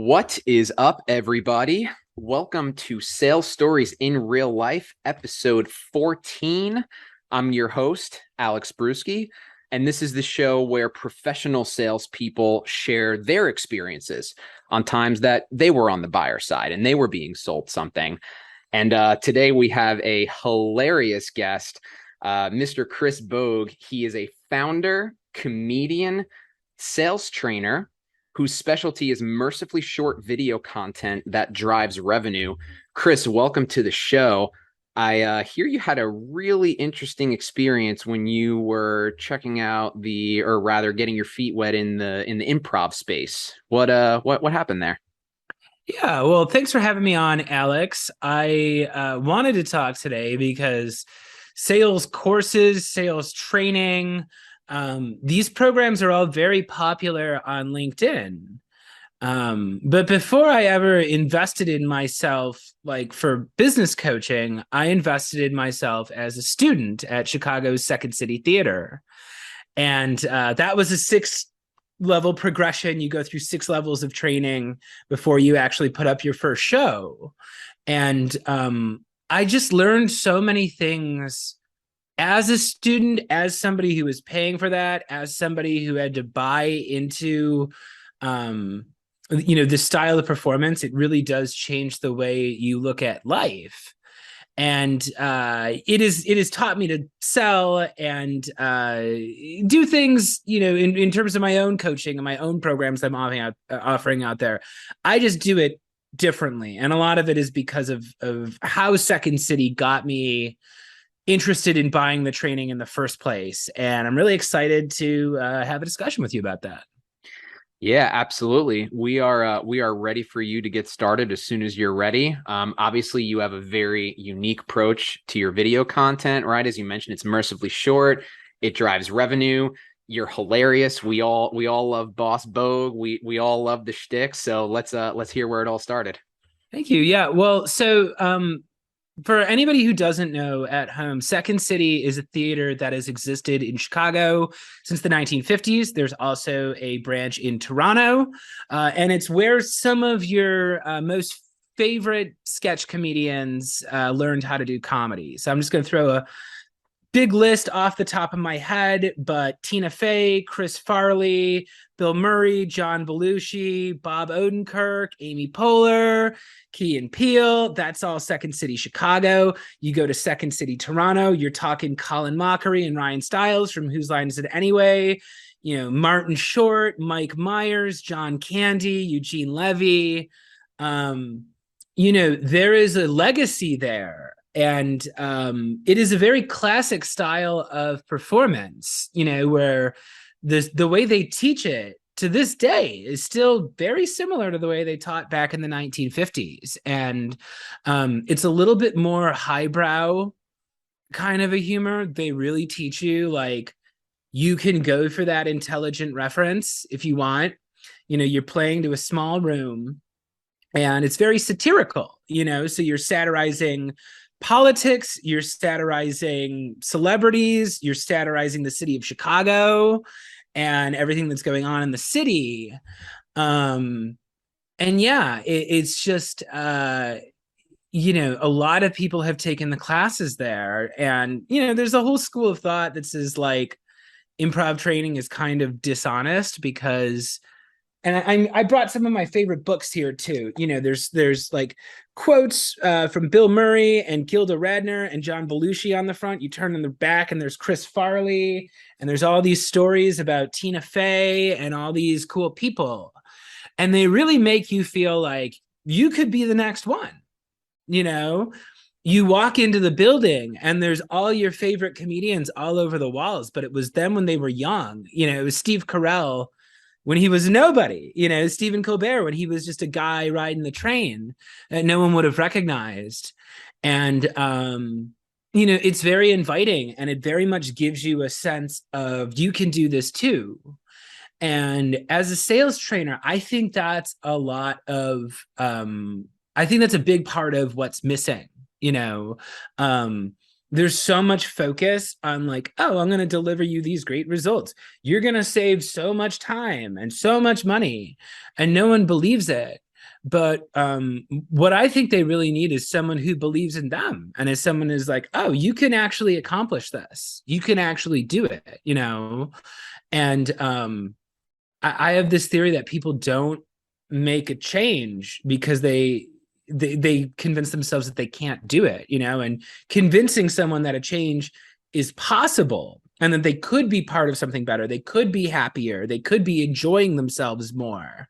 What is up, everybody? Welcome to Sales Stories in Real Life, episode 14. I'm your host, Alex Bruschi, and this is the show where professional salespeople share their experiences on times that they were on the buyer side and they were being sold something. And today we have a hilarious guest, Mr. Chris Bogue. He is a founder, comedian, sales trainer, whose specialty is mercifully short video content that drives revenue. Chris, welcome to the show. I hear you had a really interesting experience when you were checking out or rather getting your feet wet in the improv space. What happened there? Yeah, well, thanks for having me on, Alex. I wanted to talk today because sales courses, sales training, these programs are all very popular on LinkedIn. But before I ever invested in myself, like for business coaching, I invested in myself as a student at Chicago's Second City Theater. And that was a six-level progression. You go through 6 levels of training before you actually put up your first show. And I just learned so many things as a student, as somebody who was paying for that, as somebody who had to buy into the style of performance. It really does change the way you look at life. And it has taught me to sell and do things, in terms of my own coaching and my own programs I'm offering out there. I just do it differently. And a lot of it is because of how Second City got me interested in buying the training in the first place. And I'm really excited to have a discussion with you about that. Yeah, absolutely. We are ready for you to get started as soon as you're ready. Obviously, you have a very unique approach to your video content, right? As you mentioned, it's mercifully short. It drives revenue. You're hilarious. We all love Boss Bogue. We all love the shtick. So let's hear where it all started. Thank you. Yeah. Well, so for anybody who doesn't know at home, Second City is a theater that has existed in Chicago since the 1950s. There's also a branch in Toronto, and it's where some of your most favorite sketch comedians learned how to do comedy. So I'm just going to throw a big list off the top of my head, but Tina Fey, Chris Farley, Bill Murray, John Belushi, Bob Odenkirk, Amy Poehler, Key and Peele. That's all Second City Chicago. You go to Second City Toronto, you're talking Colin Mockery and Ryan Stiles from Whose Line Is It Anyway? Martin Short, Mike Myers, John Candy, Eugene Levy. There is a legacy there. And it is a very classic style of performance, where the way they teach it to this day is still very similar to the way they taught back in the 1950s. And it's a little bit more highbrow kind of a humor. They really teach you, like, you can go for that intelligent reference if you want. You're playing to a small room and it's very satirical, so you're satirizing politics, you're satirizing celebrities, you're satirizing the city of Chicago and everything that's going on in the city. And yeah, it's just, a lot of people have taken the classes there. And, there's a whole school of thought that says, like, improv training is kind of dishonest because, and I brought some of my favorite books here too. There's like quotes from Bill Murray and Gilda Radner and John Belushi on the front. You turn on the back and there's Chris Farley, and there's all these stories about Tina Fey and all these cool people. And they really make you feel like you could be the next one. You walk into the building and there's all your favorite comedians all over the walls, but it was them when they were young. It was Steve Carell when he was nobody, Stephen Colbert when he was just a guy riding the train that no one would have recognized. And, it's very inviting, and it very much gives you a sense of you can do this too. And as a sales trainer, I think that's a lot of, I think that's a big part of what's missing, there's so much focus on, like, oh, I'm going to deliver you these great results. You're going to save so much time and so much money. And no one believes it. But what I think they really need is someone who believes in them, and is someone who's like, oh, you can actually accomplish this. You can actually do it, you know? And I have this theory that people don't make a change because they convince themselves that they can't do it, you know, and convincing someone that a change is possible and that they could be part of something better, they could be happier, they could be enjoying themselves more.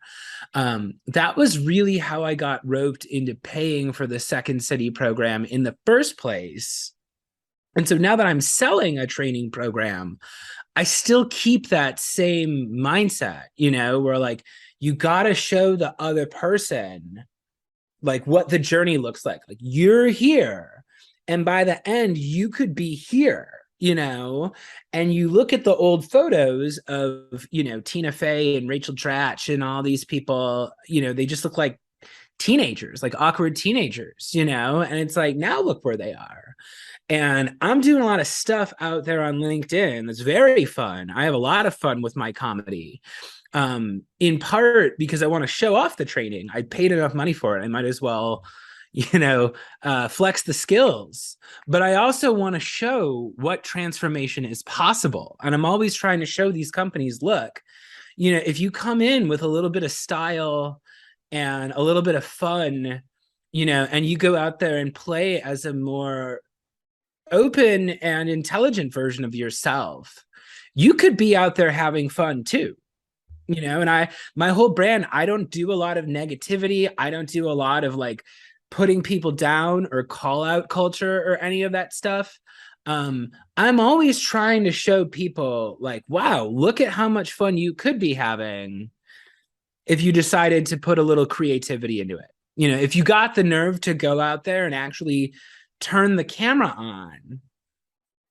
That was really how I got roped into paying for the Second City program in the first place. And so now that I'm selling a training program, I still keep that same mindset, you know, where like you got to show the other person like what the journey looks like. Like you're here, and by the end, you could be here, you know. And you look at the old photos of, you know, Tina Fey and Rachel Dratch and all these people, you know, they just look like teenagers, like awkward teenagers, you know. And it's like, now look where they are. And I'm doing a lot of stuff out there on LinkedIn that's very fun. I have a lot of fun with my comedy, in part because I want to show off the training. I paid enough money for it. I might as well, you know, flex the skills. But I also want to show what transformation is possible. And I'm always trying to show these companies, look, you know, if you come in with a little bit of style and a little bit of fun, you know, and you go out there and play as a more open and intelligent version of yourself, you could be out there having fun too, you know. And my whole brand, I don't do a lot of negativity, I don't do a lot of like putting people down or call out culture or any of that stuff. I'm always trying to show people like, wow, look at how much fun you could be having if you decided to put a little creativity into it. You know, if you got the nerve to go out there and actually turn the camera on,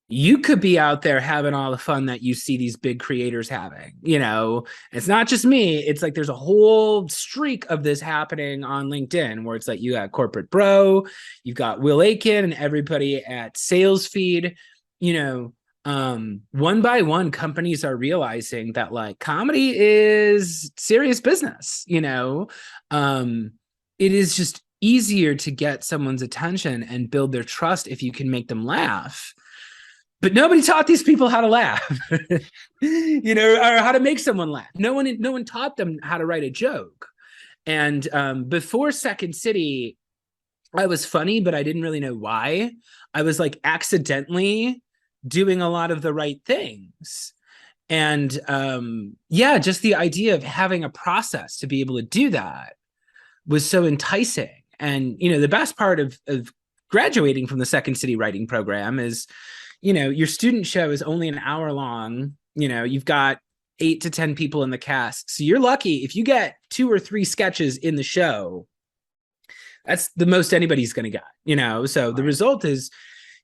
you could be out there having all the fun that you see these big creators having. You know, it's not just me. It's like there's a whole streak of this happening on LinkedIn where it's like you got Corporate Bro, you've got Will Aiken and everybody at Sales Feed. You know, one by one, companies are realizing that like comedy is serious business. You know, it is just easier to get someone's attention and build their trust if you can make them laugh. But nobody taught these people how to laugh, you know, or how to make someone laugh. No one taught them how to write a joke. And before Second City, I was funny, but I didn't really know why. I was like accidentally doing a lot of the right things. And yeah, just the idea of having a process to be able to do that was so enticing. And, you know, the best part of graduating from the Second City writing program is, you know, your student show is only an hour long. You know, you've got 8 to 10 people in the cast. So you're lucky if you get 2 or 3 sketches in the show. That's the most anybody's going to get, you know? So the result is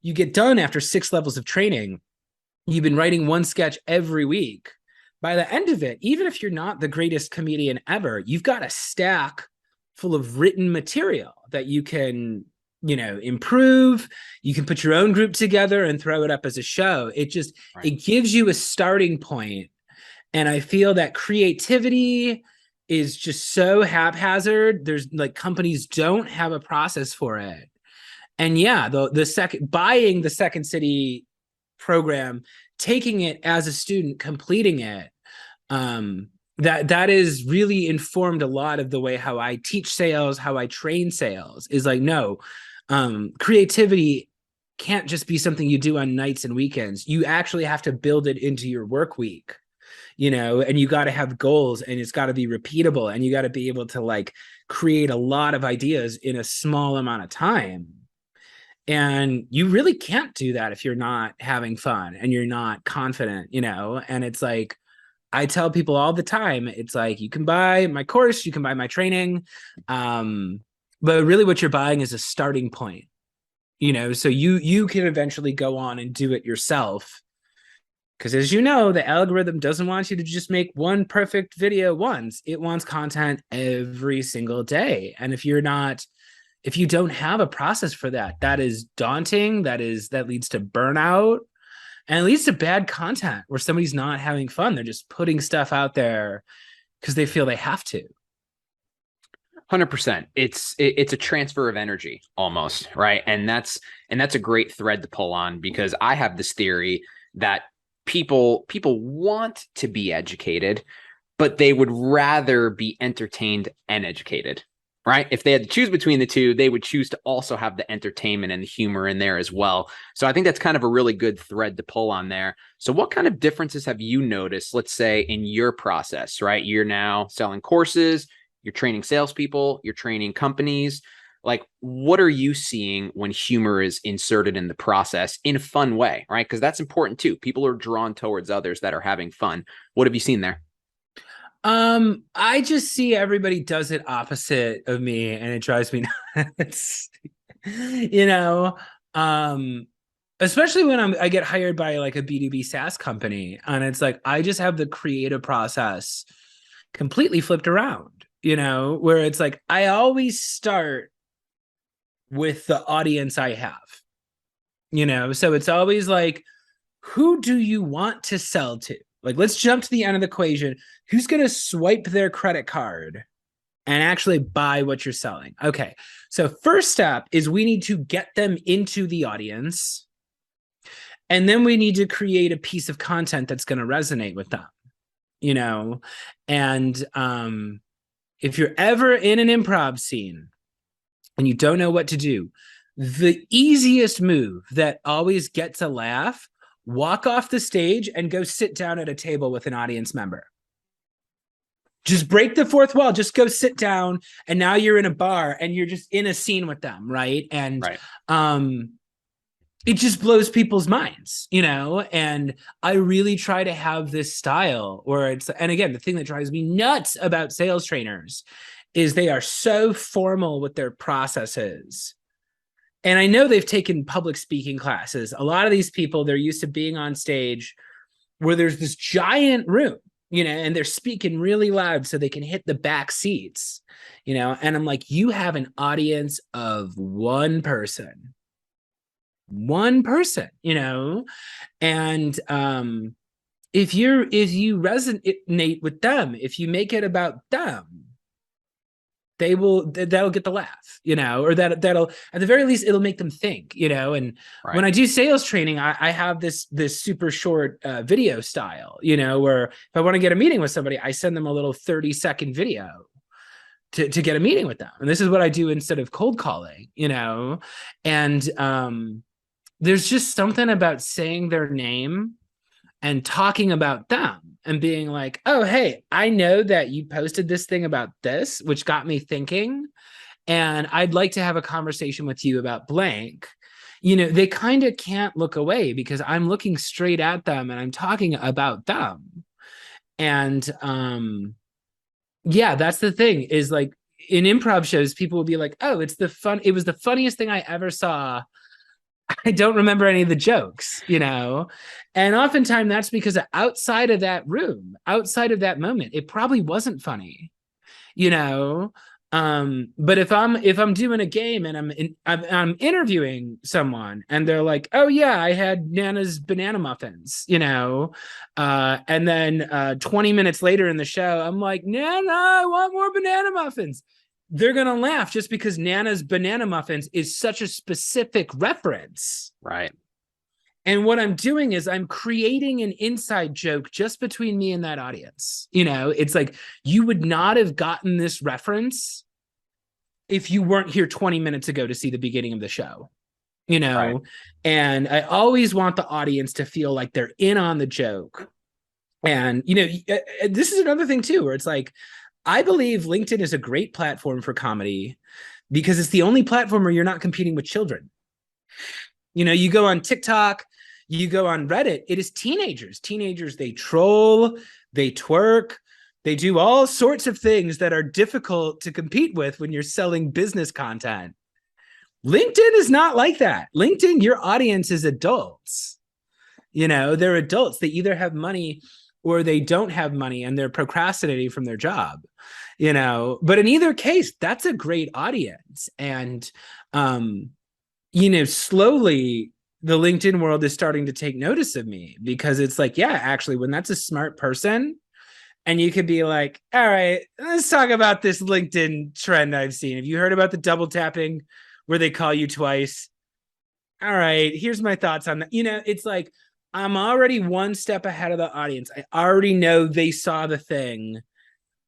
you get done after 6 levels of training. You've been writing 1 sketch every week. By the end of it, even if you're not the greatest comedian ever, you've got a stack full of written material that you can, you know, improve. You can put your own group together and throw it up as a show. It just, it gives you a starting point. And I feel that creativity is just so haphazard. There's like companies don't have a process for it. And yeah, the second, buying the Second City program, taking it as a student, completing it, that is really informed a lot of the way how I teach sales, how I train sales. Is like, no, creativity can't just be something you do on nights and weekends. You actually have to build it into your work week, you know, and you got to have goals, and it's got to be repeatable, and you got to be able to like create a lot of ideas in a small amount of time. And you really can't do that if you're not having fun and you're not confident, you know. And it's like, I tell people all the time, it's like, you can buy my course, you can buy my training, but really what you're buying is a starting point, you know, so you can eventually go on and do it yourself. Because as you know, the algorithm doesn't want you to just make one perfect video once. It wants content every single day. And if you don't have a process for that, that is daunting. That leads to burnout. And it leads to bad content where somebody's not having fun. They're just putting stuff out there because they feel they have to. 100%. It's a transfer of energy almost, right? And that's a great thread to pull on, because I have this theory that people want to be educated, but they would rather be entertained and educated, right? If they had to choose between the two, they would choose to also have the entertainment and the humor in there as well. So I think that's kind of a really good thread to pull on there. So what kind of differences have you noticed, let's say, in your process, right? You're now selling courses, you're training salespeople, you're training companies. Like, what are you seeing when humor is inserted in the process in a fun way, right? Because that's important too. People are drawn towards others that are having fun. What have you seen there? I just see everybody does it opposite of me, and it drives me nuts. you know, um, Especially when I get hired by like a B2B SaaS company, and it's like I just have the creative process completely flipped around, where it's like I always start with the audience I have, so it's always like, who do you want to sell to? Like, let's jump to the end of the equation. Who's going to swipe their credit card and actually buy what you're selling? Okay. So first step is we need to get them into the audience. And then we need to create a piece of content that's going to resonate with them, And if you're ever in an improv scene and you don't know what to do, the easiest move that always gets a laugh: walk off the stage and go sit down at a table with an audience member. Just break the fourth wall. Just go sit down, and now you're in a bar and you're just in a scene with them, right? And it just blows people's minds, And I really try to have this style where it's, and again, the thing that drives me nuts about sales trainers is they are so formal with their processes. And I know they've taken public speaking classes. A lot of these people, they're used to being on stage where there's this giant room, and they're speaking really loud so they can hit the back seats, and I'm like, you have an audience of one person, and if you resonate with them, if you make it about them, that'll get the laugh, or that'll, at the very least, it'll make them think, and when I do sales training, I have this super short video style, where if I want to get a meeting with somebody, I send them a little 30-second video to get a meeting with them. And this is what I do instead of cold calling, and there's just something about saying their name and talking about them and being like, oh, hey, I know that you posted this thing about this, which got me thinking, and I'd like to have a conversation with you about blank. They kind of can't look away because I'm looking straight at them and I'm talking about them. And yeah, that's the thing, is like in improv shows, people will be like, oh, it was the funniest thing I ever saw. I don't remember any of the jokes, and oftentimes that's because outside of that room, outside of that moment, it probably wasn't funny, but if I'm doing a game and I'm interviewing someone and they're like, oh yeah, I had Nana's banana muffins, and then 20 minutes later in the show, I'm like, Nana, I want more banana muffins. They're going to laugh just because Nana's banana muffins is such a specific reference. Right. And what I'm doing is I'm creating an inside joke just between me and that audience. It's like, you would not have gotten this reference if you weren't here 20 minutes ago to see the beginning of the show, Right. And I always want the audience to feel like they're in on the joke. And, this is another thing too, where it's like, I believe LinkedIn is a great platform for comedy because it's the only platform where you're not competing with children. You go on TikTok, you go on Reddit, it is teenagers. Teenagers, they troll, they twerk, they do all sorts of things that are difficult to compete with when you're selling business content. LinkedIn is not like that. LinkedIn, your audience is adults. They're adults. They either have money or they don't have money and they're procrastinating from their job, but in either case, that's a great audience. And, slowly the LinkedIn world is starting to take notice of me because it's like, yeah, actually, when that's a smart person And you could be like, all right, let's talk about this LinkedIn trend I've seen. Have you heard about the double tapping where they call you twice? All right, here's my thoughts on that. It's like I'm already one step ahead of the audience. I already know they saw the thing.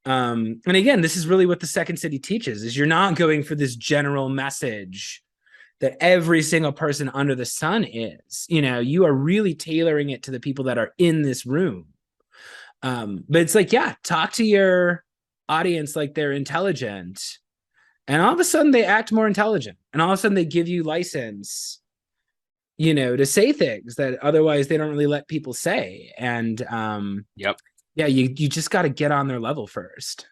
And again, this is really what the Second City teaches is you're not going for this general message that every single person under the sun is. You are really tailoring it to the people that are in this room. But it's like, yeah, talk to your audience like they're intelligent. And all of a sudden they act more intelligent. And all of a sudden they give you license, to say things that otherwise they don't really let people say. And Yep. yeah, you just got to get on their level first.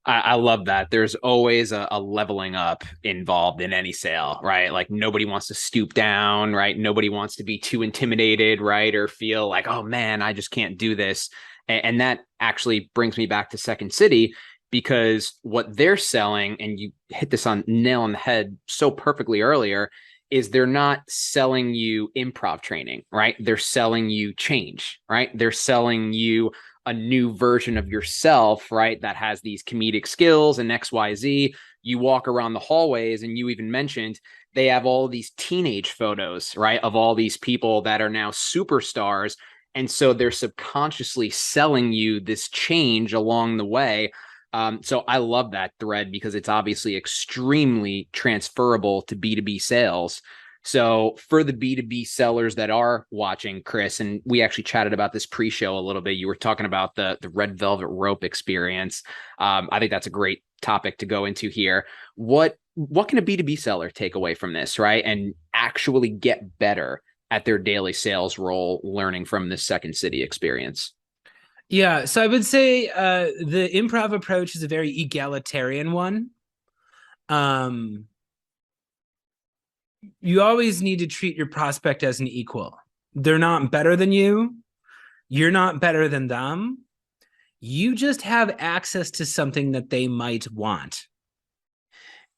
I love that. There's always a leveling up involved in any sale, right? Like nobody wants to stoop down, right? Nobody wants to be too intimidated, right? Or feel like, oh man, I just can't do this. And that actually brings me back to Second City because what they're selling, and you hit this on nail on the head so perfectly earlier, is they're not selling you improv training, right? They're selling you change, right? They're selling you a new version of yourself, right? That has these comedic skills and XYZ. You walk around the hallways, and you even mentioned they have all these teenage photos, right? Of all these people that are now superstars. And so they're subconsciously selling you this change along the way. So I love that thread because it's obviously extremely transferable to B2B sales. So for the B2B sellers that are watching, Chris, and we actually chatted about this pre-show a little bit. You were talking about the red velvet rope experience. I think that's a great topic to go into here. What can a B2B seller take away from this, right? And actually get better at their daily sales role, learning from this Second City experience? Yeah, so I would say the improv approach is a very egalitarian one. You always need to treat your prospect as an equal. They're not better than you. You're not better than them. You just have access to something that they might want.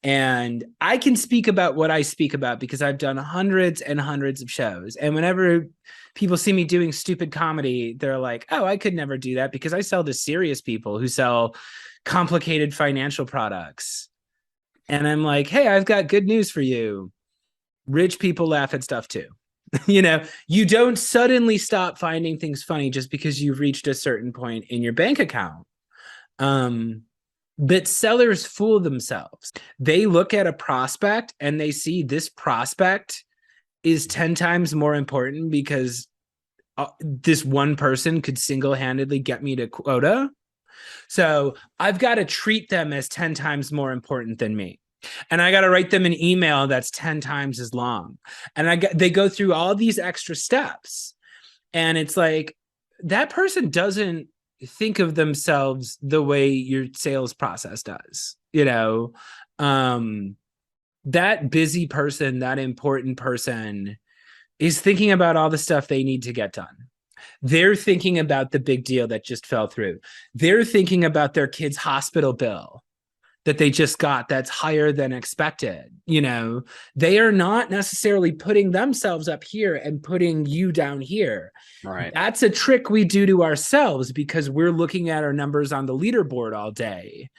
And I can speak about what I speak about because I've done hundreds and hundreds of shows. And whenever people see me doing stupid comedy, they're like, oh, I could never do that because I sell to serious people who sell complicated financial products. And I'm like, hey, I've got good news for you. Rich people laugh at stuff too. You don't suddenly stop finding things funny just because you've reached a certain point in your bank account. But sellers fool themselves. They look at a prospect and they see this prospect is 10 times more important because this one person could single-handedly get me to quota. So I've got to treat them as 10 times more important than me. And I got to write them an email that's 10 times as long. And they go through all these extra steps. And it's like, that person doesn't think of themselves the way your sales process does. That busy person, that important person is thinking about all the stuff they need to get done. They're thinking about the big deal that just fell through. They're thinking about their kid's hospital bill that they just got that's higher than expected. They are not necessarily putting themselves up here and putting you down here. Right. That's a trick we do to ourselves because we're looking at our numbers on the leaderboard all day.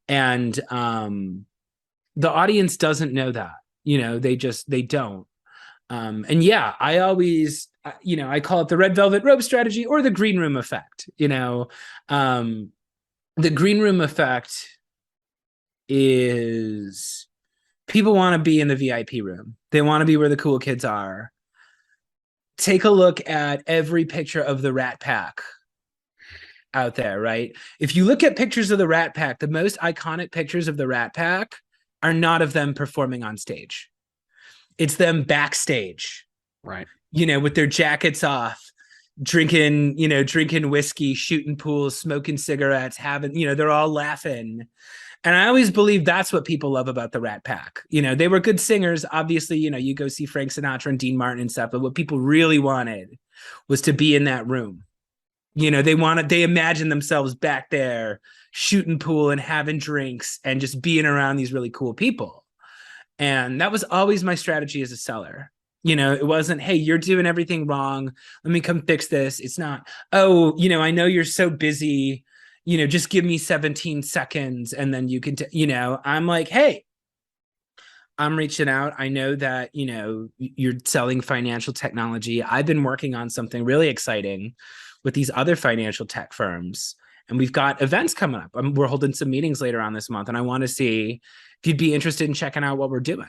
And the audience doesn't know that. They don't. And yeah, I always, I call it the red velvet rope strategy or the green room effect. The green room effect is people want to be in the VIP room. They want to be where the cool kids are. Take a look at every picture of the Rat Pack out there, right? If you look at pictures of the Rat Pack, the most iconic pictures of the Rat Pack are not of them performing on stage. It's them backstage, right? With their jackets off, drinking whiskey, shooting pools, smoking cigarettes, they're all laughing. And I always believe that's what people love about the Rat Pack. They were good singers. Obviously, you go see Frank Sinatra and Dean Martin and stuff, but what people really wanted was to be in that room. They imagined themselves back there shooting pool and having drinks and just being around these really cool people. And that was always my strategy as a seller. It wasn't, hey, you're doing everything wrong. Let me come fix this. It's not, oh, I know you're so busy. just give me 17 seconds and then you can, I'm like, hey, I'm reaching out. I know that, you're selling financial technology. I've been working on something really exciting with these other financial tech firms. And we've got events coming up. We're holding some meetings later on this month. And I want to see if you'd be interested in checking out what we're doing,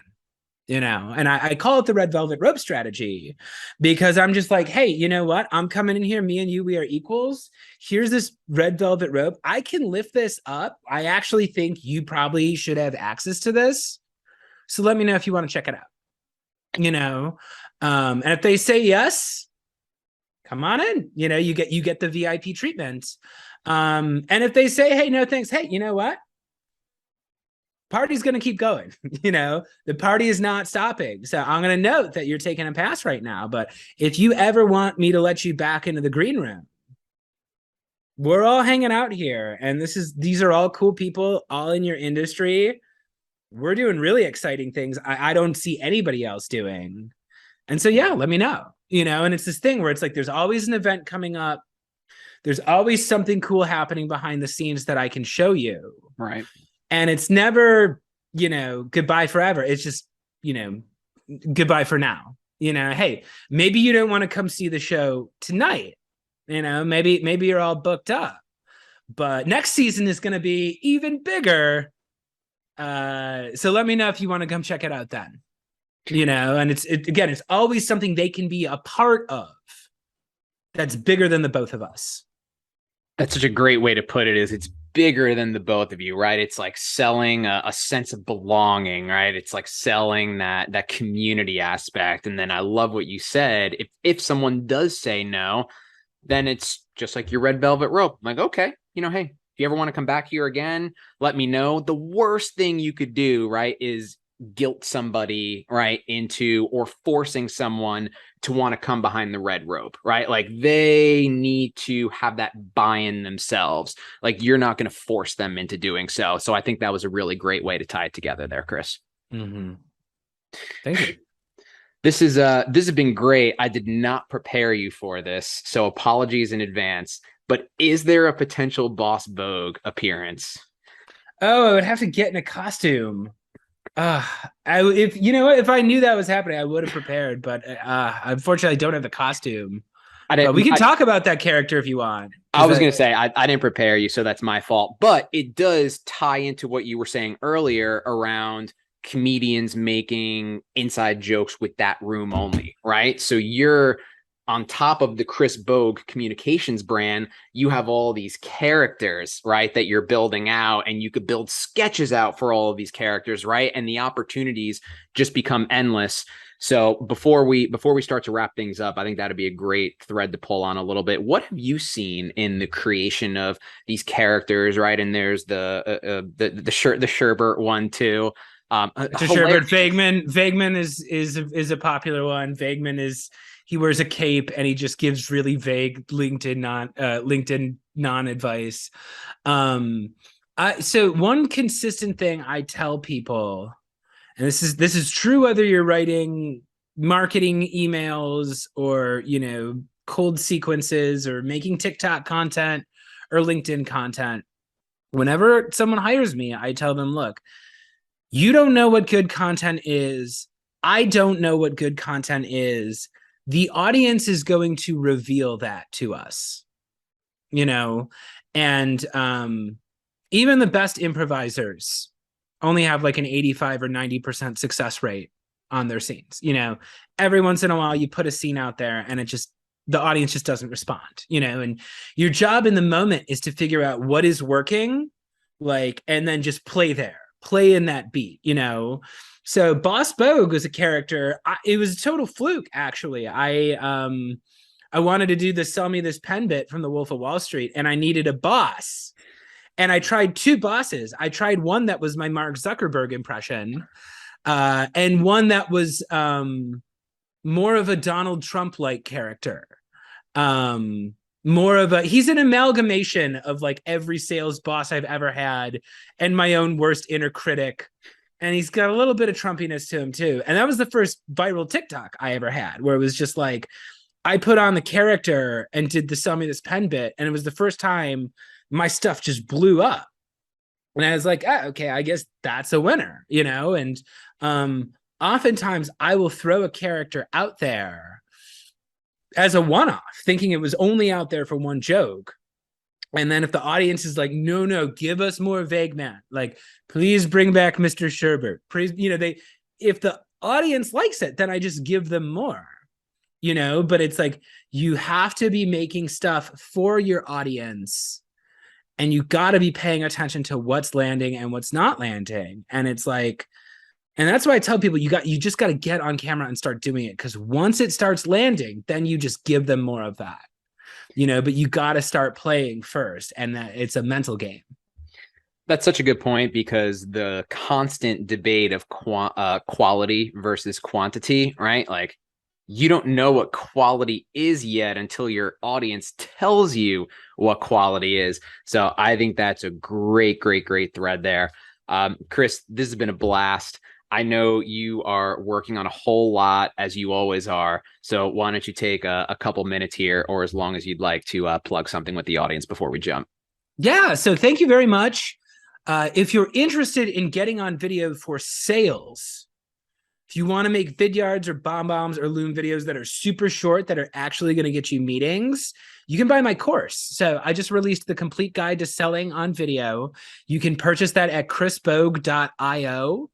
and I call it the red velvet rope strategy because I'm just like, hey, you know what? I'm coming in here. Me and you, we are equals. Here's this red velvet rope. I can lift this up. I actually think you probably should have access to this. So let me know if you want to check it out, and if they say yes, come on in, you get the VIP treatment. And if they say, hey, no, thanks. Hey, you know what? Party's going to keep going. The party is not stopping. So I'm going to note that you're taking a pass right now. But if you ever want me to let you back into the green room, we're all hanging out here. And these are all cool people, all in your industry. We're doing really exciting things I don't see anybody else doing. And so, yeah, let me know, and it's this thing where it's like, there's always an event coming up. There's always something cool happening behind the scenes that I can show you. Right. And it's never, goodbye forever. It's just, goodbye for now. Hey, maybe you don't want to come see the show tonight. Maybe you're all booked up. But next season is going to be even bigger. So let me know if you want to come check it out then. And it's always something they can be a part of that's bigger than the both of us. That's such a great way to put it, is it's bigger than the both of you, right? It's like selling a sense of belonging, right? It's like selling that community aspect. And then I love what you said. If someone does say no, then it's just like your red velvet rope. I'm like, okay, hey, if you ever want to come back here again, let me know. The worst thing you could do, right, is guilt somebody, right, into or forcing someone to want to come behind the red rope, right? Like they need to have that buy-in themselves. Like you're not going to force them into doing so. So I think that was a really great way to tie it together there, Chris. Mm-hmm. Thank you. This has been great. I did not prepare you for this, so apologies in advance. But is there a potential Boss Bogue appearance? Oh, I would have to get in a costume. If I knew that was happening, I would have prepared. But unfortunately, I don't have the costume. But we can talk about that character if you want. I was going to say I didn't prepare you, so that's my fault. But it does tie into what you were saying earlier around comedians making inside jokes with that room only, right? So you're on top of the Chris Bogue Communications brand, you have all these characters, right, that you're building out, and you could build sketches out for all of these characters, right? And the opportunities just become endless. So before we start to wrap things up, I think that'd be a great thread to pull on a little bit. What have you seen in the creation of these characters, right? And there's the Sherbert one too. Sherbert Vagman is a popular one. Vagman he wears a cape and he just gives really vague LinkedIn non-advice. So one consistent thing I tell people, and this is true whether you're writing marketing emails or cold sequences or making TikTok content or LinkedIn content. Whenever someone hires me, I tell them, look, you don't know what good content is. I don't know what good content is. The audience is going to reveal that to us, and even the best improvisers only have like an 85 or 90% success rate on their scenes. Every once in a while you put a scene out there and the audience just doesn't respond, and your job in the moment is to figure out what is working, and then just play in that beat, So Boss Bogue was a character. It was a total fluke, actually. I wanted to do the sell me this pen bit from the Wolf of Wall Street, and I needed a boss. And I tried two bosses. I tried one that was my Mark Zuckerberg impression, and one that was more of a Donald Trump-like character. He's an amalgamation of like every sales boss I've ever had and my own worst inner critic. And he's got a little bit of Trumpiness to him too. And that was the first viral TikTok I ever had, where it was just like, I put on the character and did the sell me this pen bit. And it was the first time my stuff just blew up. And I was like, oh, okay, I guess that's a winner, you know? And oftentimes I will throw a character out there as a one-off, thinking it was only out there for one joke. And then if the audience is like, no, no, give us more vague man, like, please bring back Mr. Sherbert. Please, you know, if the audience likes it, then I just give them more, you know, but it's like, you have to be making stuff for your audience, and you got to be paying attention to what's landing and what's not landing. And it's like, and that's why I tell people you just got to get on camera and start doing it, because once it starts landing, then you just give them more of that, you know, but you got to start playing first, and that it's a mental game. That's such a good point, because the constant debate of quality versus quantity, right? Like, you don't know what quality is yet until your audience tells you what quality is. So I think that's a great, great, great thread there. Chris, this has been a blast. I know you are working on a whole lot, as you always are. So why don't you take a couple minutes here, or as long as you'd like, to plug something with the audience before we jump? Yeah. So thank you very much. If you're interested in getting on video for sales, if you want to make vidyards or bombs or loom videos that are super short, that are actually going to get you meetings, you can buy my course. So I just released the complete guide to selling on video. You can purchase that at chrisbogue.io.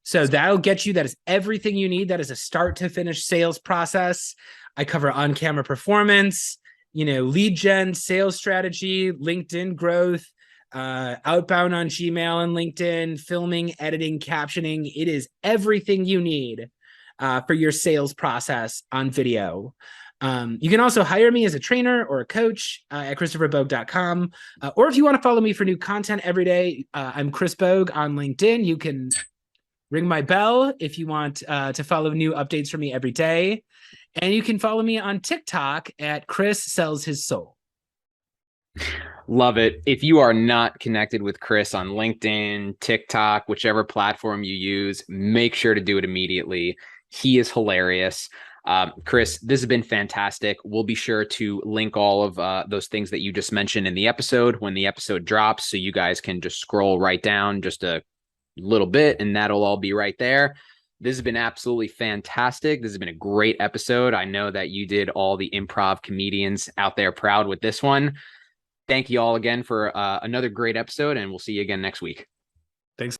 So that'll get you, that is everything you need. That is a start to finish sales process. I cover on-camera performance, you know, lead gen, sales strategy, LinkedIn growth, outbound on Gmail and LinkedIn, filming, editing, captioning. It is everything you need for your sales process on video. You can also hire me as a trainer or a coach at christopherbogue.com. Or if you want to follow me for new content every day, I'm Chris Bogue on LinkedIn. You can ring my bell if you want to follow new updates from me every day. And you can follow me on TikTok at Chris Sells His Soul. Love it. If you are not connected with Chris on LinkedIn, TikTok, whichever platform you use, make sure to do it immediately. He is hilarious. Chris, this has been fantastic. We'll be sure to link all of those things that you just mentioned in the episode when the episode drops, so you guys can just scroll right down just a little bit, and that'll all be right there. This has been absolutely fantastic. This has been a great episode. I know that you did all the improv comedians out there proud with this one. Thank you all again for another great episode, and we'll see you again next week. Thanks.